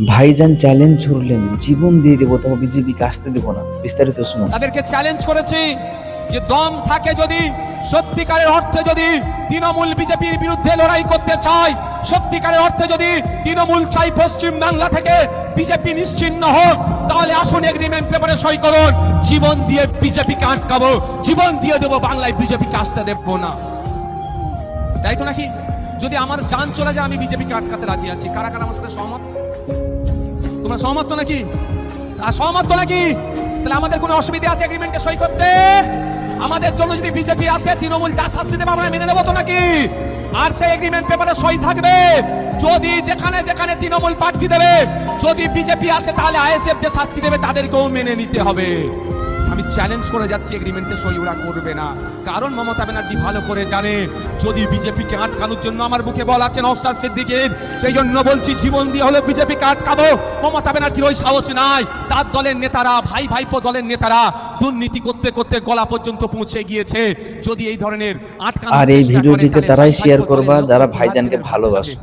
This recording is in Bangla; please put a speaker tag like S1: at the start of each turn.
S1: ভাইজান চ্যালেঞ্জ ছুড়লেন, জীবন দিয়ে দেবো, তবে বিজেপিকে আসতে দেবো না। বিস্তারিত শুনুন।
S2: তাদেরকে চ্যালেঞ্জ করেছি যে দম থাকে যদি, সত্যিকারের অর্থে যদি তৃণমূল বিজেপির বিরুদ্ধে লড়াই করতে চায়, সত্যিকারের অর্থে যদি তৃণমূল চাই পশ্চিম বাংলা থেকে বিজেপি নিশ্চিহ্ন হোক, তাহলে আসুন এগ্রিমেন্ট পেপারে সই করুন। জীবন দিয়ে বিজেপিকে আটকাবো, জীবন দিয়ে দেবো, বাংলায় বিজেপিকে আসতে দেবো না। তাই তো নাকি? যদি আমার জান চলে যায় আমি বিজেপিকে আটকাতে রাজি আছি। কারা কারা আমার সাথে সহমত? তোমরা সহমত তো নাকি? সহমত তো নাকি? তাহলে আমাদের কোনো অসুবিধা আছে এগ্রিমেন্টে সই করতে? আমাদের জন্য যদি বিজেপি আসে, তৃণমূল যা শাস্তি দেবে আমরা মেনে নেবো তো নাকি? আর সেই এগ্রিমেন্ট পেপারে সই থাকবে যদি যেখানে যেখানে তৃণমূল প্রার্থী দেবে, যদি বিজেপি আসে তাহলে আইএসএফ যে শাস্তি দেবে তাদেরকেও মেনে নিতে হবে। আমি চ্যালেঞ্জ করে যাচ্ছি, এগ্রিমেন্টে সই ওরা করবে না। কারণ মমতা ব্যানার্জি ভালো করে জানে যদি বিজেপিকে আটকানোর জন্য আমার বুকে বল আছে নওশাদ সিদ্দিকীর, সেই জন্য বলছি জীবন দিয়ে হলে বিজেপিকে আটকাবো। মমতা ব্যানার্জির ওই সাহস নাই। তার দলের নেতারা, ভাই ভাইপো দলের নেতারা দুর্নীতি করতে করতে গলা পর্যন্ত পৌঁছে গিয়েছে। যদি এই ধরনের আটকানোর
S1: আর এই ভিডিওটিতে তারাই শেয়ার করবা যারা ভাইজানকে ভালোবাসে।